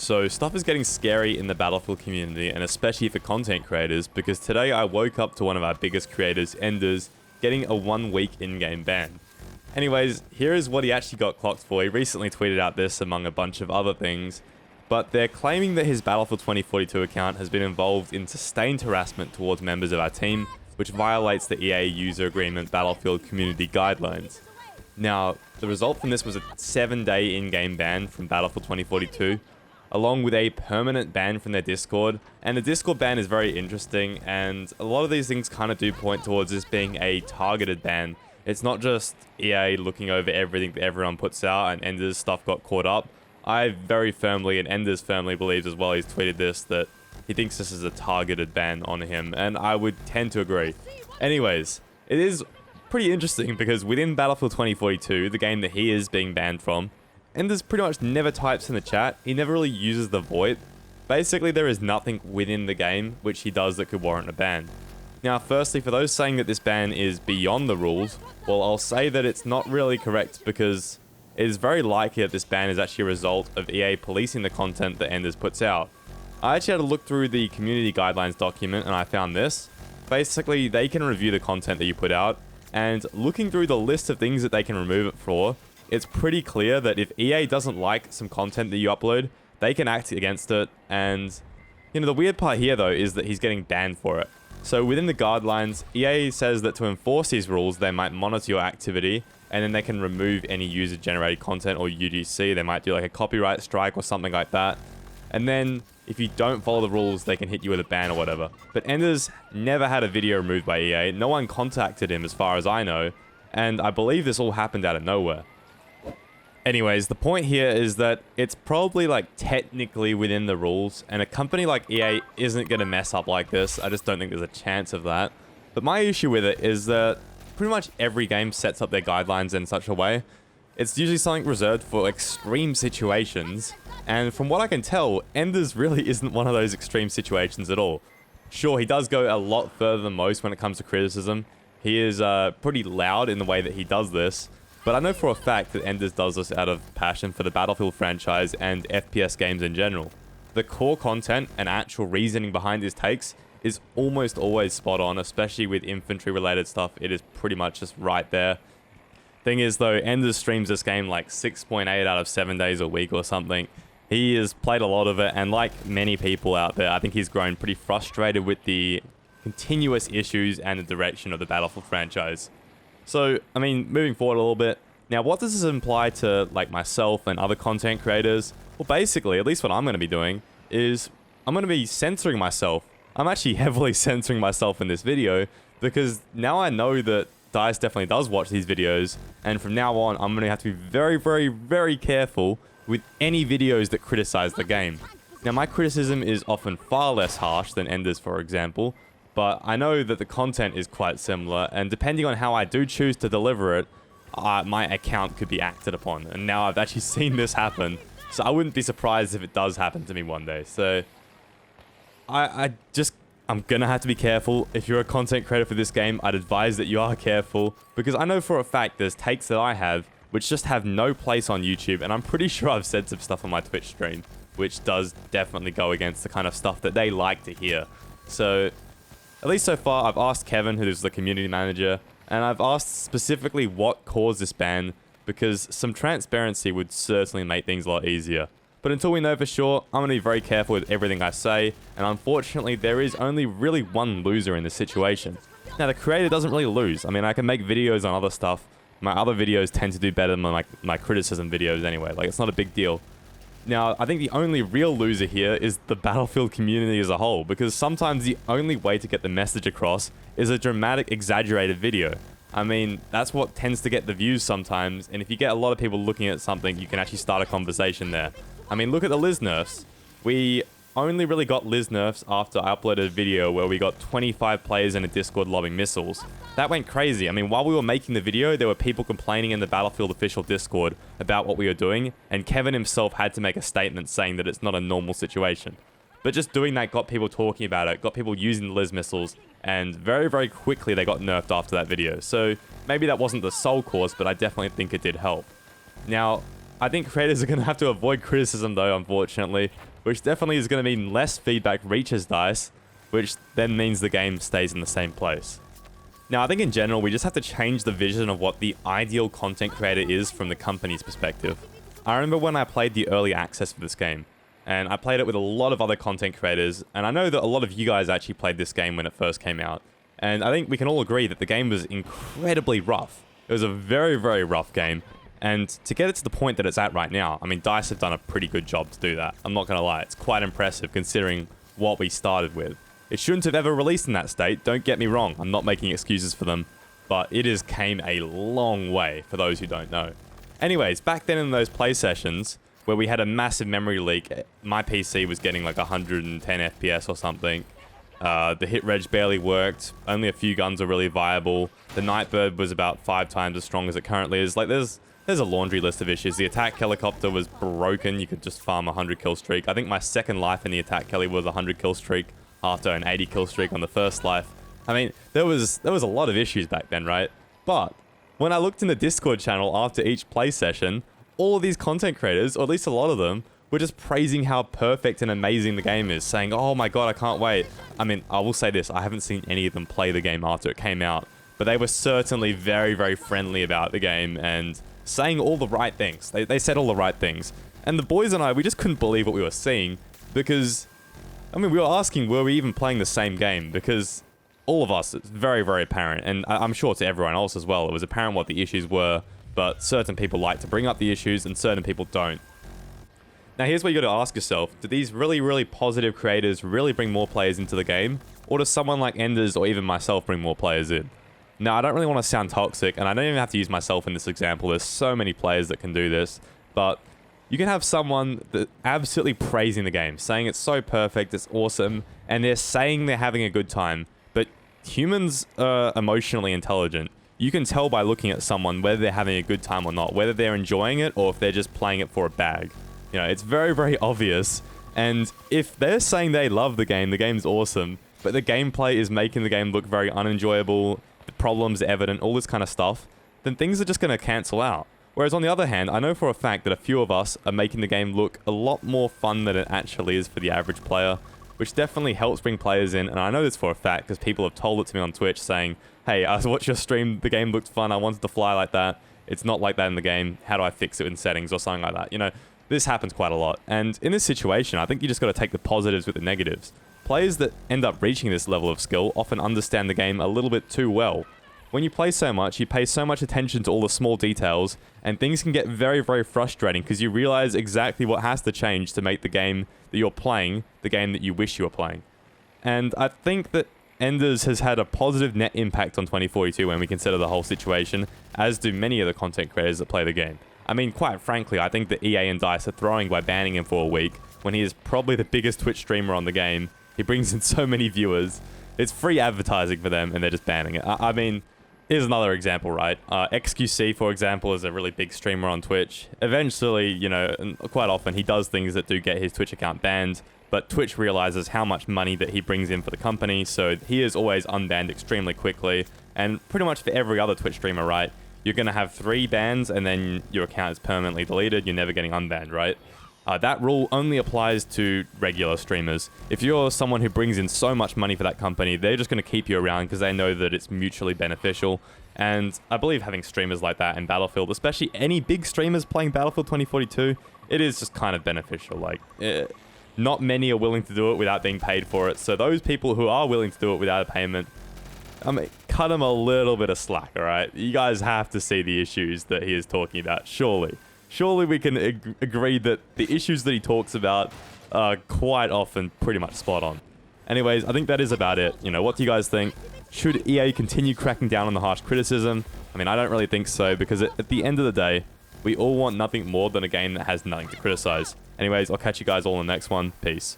So stuff is getting scary in the Battlefield community, and especially for content creators, because today I woke up to one of our biggest creators, Enders, getting a 1-week in-game ban. Anyways, here is what he actually got clocked for. He recently tweeted out this among a bunch of other things, but they're claiming that his Battlefield 2042 account has been involved in sustained harassment towards members of our team, which violates the EA user agreement Battlefield community guidelines. Now, the result from this was a 7-day in-game ban from Battlefield 2042, along with a permanent ban from their Discord. And the Discord ban is very interesting, and a lot of these things kind of do point towards this being a targeted ban. It's not just EA looking over everything that everyone puts out and Enders' stuff got caught up. I very firmly, and Enders firmly believes as well, he's tweeted this, that he thinks this is a targeted ban on him, and I would tend to agree. Anyways, it is pretty interesting because within Battlefield 2042, the game that he is being banned from, Enders pretty much never types in the chat. He never really uses the VoIP. Basically, there is nothing within the game which he does that could warrant a ban. Now, firstly, for those saying that this ban is beyond the rules, well, I'll say that it's not really correct because it is very likely that this ban is actually a result of EA policing the content that Enders puts out. I actually had to look through the community guidelines document and I found this. Basically, they can review the content that you put out, and looking through the list of things that they can remove it for, it's pretty clear that if EA doesn't like some content that you upload, they can act against it. And, you know, the weird part here, though, is that he's getting banned for it. So within the guidelines, EA says that to enforce these rules, they might monitor your activity, and then they can remove any user-generated content or UGC. They might do like a copyright strike or something like that. And then, if you don't follow the rules, they can hit you with a ban or whatever. But Enders never had a video removed by EA. No one contacted him as far as I know. And I believe this all happened out of nowhere. Anyways, the point here is that it's probably like technically within the rules, and a company like EA isn't going to mess up like this. I just don't think there's a chance of that. But my issue with it is that pretty much every game sets up their guidelines in such a way. It's usually something reserved for extreme situations, and from what I can tell, Enders really isn't one of those extreme situations at all. Sure, he does go a lot further than most when it comes to criticism. He is pretty loud in the way that he does this. But I know for a fact that Enders does this out of passion for the Battlefield franchise and FPS games in general. The core content and actual reasoning behind his takes is almost always spot on, especially with infantry related stuff. It is pretty much just right there. Thing is though, Enders streams this game like 6.8 out of 7 days a week or something. He has played a lot of it, and like many people out there, I think he's grown pretty frustrated with the continuous issues and the direction of the Battlefield franchise. So, I mean, moving forward a little bit, now what does this imply to like myself and other content creators? Well, basically, at least what I'm going to be doing is I'm going to be censoring myself. I'm actually heavily censoring myself in this video because now I know that Dice definitely does watch these videos, and from now on, I'm going to have to be very, very, very careful with any videos that criticize the game. Now, my criticism is often far less harsh than Enders, for example, but I know that the content is quite similar, and depending on how I do choose to deliver it, my account could be acted upon. And now I've actually seen this happen, so I wouldn't be surprised if it does happen to me one day. So I'm gonna have to be careful. If you're a content creator for this game, I'd advise that you are careful, because I know for a fact there's takes that I have which just have no place on YouTube, and I'm pretty sure I've said some stuff on my Twitch stream which does definitely go against the kind of stuff that they like to hear. So at least so far, I've asked Kevin, who's the community manager, and I've asked specifically what caused this ban, because some transparency would certainly make things a lot easier. But until we know for sure, I'm going to be very careful with everything I say, and unfortunately, there is only really one loser in this situation. Now, the creator doesn't really lose. I mean, I can make videos on other stuff. My other videos tend to do better than my criticism videos anyway. Like, it's not a big deal. Now, I think the only real loser here is the Battlefield community as a whole, because sometimes the only way to get the message across is a dramatic, exaggerated video. I mean, that's what tends to get the views sometimes, and if you get a lot of people looking at something, you can actually start a conversation there. I mean, look at the Liz nerfs. We only really got Liz nerfs after I uploaded a video where we got 25 players in a Discord lobbing missiles. That went crazy. I mean, while we were making the video, there were people complaining in the Battlefield official Discord about what we were doing, and Kevin himself had to make a statement saying that it's not a normal situation. But just doing that got people talking about it, got people using the Liz missiles, and very, very quickly they got nerfed after that video. So maybe that wasn't the sole cause, but I definitely think it did help. Now, I think creators are going to have to avoid criticism though, unfortunately, which definitely is going to mean less feedback reaches DICE, which then means the game stays in the same place. Now, I think in general, we just have to change the vision of what the ideal content creator is from the company's perspective. I remember when I played the early access for this game, and I played it with a lot of other content creators, and I know that a lot of you guys actually played this game when it first came out, and I think we can all agree that the game was incredibly rough. It was a very, very rough game, and to get it to the point that it's at right now, I mean, DICE have done a pretty good job to do that. I'm not going to lie, it's quite impressive considering what we started with. It shouldn't have ever released in that state, don't get me wrong, I'm not making excuses for them, but it has came a long way for those who don't know. Anyways, back then in those play sessions, where we had a massive memory leak, my PC was getting like 110 FPS or something. The hit reg barely worked, only a few guns were really viable. The Nightbird was about 5 times as strong as it currently is. Like there's a laundry list of issues. The attack helicopter was broken, you could just farm a 100 kill streak. I think my second life in the attack heli was a 100 kill streak after an 80 kill streak on the first life. I mean, there was a lot of issues back then, right? But when I looked in the Discord channel after each play session, all of these content creators, or at least a lot of them, were just praising how perfect and amazing the game is, saying, oh my god, I can't wait. I mean, I will say this, I haven't seen any of them play the game after it came out, but they were certainly very, very friendly about the game and saying all the right things. They said all the right things. And the boys and I, we just couldn't believe what we were seeing because, I mean, we were asking, were we even playing the same game? Because all of us, it's very, very apparent, and I'm sure to everyone else as well, it was apparent what the issues were, but certain people like to bring up the issues and certain people don't. Now here's where you got to ask yourself, do these really, really positive creators really bring more players into the game? Or does someone like Enders or even myself bring more players in? Now I don't really want to sound toxic, and I don't even have to use myself in this example, there's so many players that can do this, but you can have someone that absolutely praising the game, saying it's so perfect, it's awesome, and they're saying they're having a good time, but humans are emotionally intelligent. You can tell by looking at someone whether they're having a good time or not, whether they're enjoying it or if they're just playing it for a bag. You know, it's very, very obvious. And if they're saying they love the game's awesome, but the gameplay is making the game look very unenjoyable, the problems are evident, all this kind of stuff, then things are just going to cancel out. Whereas on the other hand, I know for a fact that a few of us are making the game look a lot more fun than it actually is for the average player, which definitely helps bring players in, and I know this for a fact because people have told it to me on Twitch saying, hey, I watched your stream, the game looked fun, I wanted to fly like that, it's not like that in the game, how do I fix it in settings or something like that, you know, this happens quite a lot, and in this situation, I think you just got to take the positives with the negatives. Players that end up reaching this level of skill often understand the game a little bit too well. When you play so much, you pay so much attention to all the small details, and things can get very, very frustrating because you realize exactly what has to change to make the game that you're playing the game that you wish you were playing. And I think that Enders has had a positive net impact on 2042 when we consider the whole situation, as do many of the content creators that play the game. I mean, quite frankly, I think that EA and DICE are throwing by banning him for a week when he is probably the biggest Twitch streamer on the game. He brings in so many viewers. It's free advertising for them, and they're just banning it. I mean, here's another example, right? XQC, for example, is a really big streamer on Twitch. Eventually, you know, quite often he does things that do get his Twitch account banned, but Twitch realizes how much money that he brings in for the company, so he is always unbanned extremely quickly. And pretty much for every other Twitch streamer, right? You're going to have 3 bans, and then your account is permanently deleted. You're never getting unbanned, right? That rule only applies to regular streamers. If you're someone who brings in so much money for that company, they're just going to keep you around because they know that it's mutually beneficial. And I believe having streamers like that in Battlefield, especially any big streamers playing Battlefield 2042, it is just kind of beneficial. Like, not many are willing to do it without being paid for it. So those people who are willing to do it without a payment, I mean, cut them a little bit of slack, all right? You guys have to see the issues that he is talking about, surely. Surely we can agree that the issues that he talks about are quite often pretty much spot on. Anyways, I think that is about it. You know, what do you guys think? Should EA continue cracking down on the harsh criticism? I mean, I don't really think so, because at the end of the day, we all want nothing more than a game that has nothing to criticize. Anyways, I'll catch you guys all in the next one. Peace.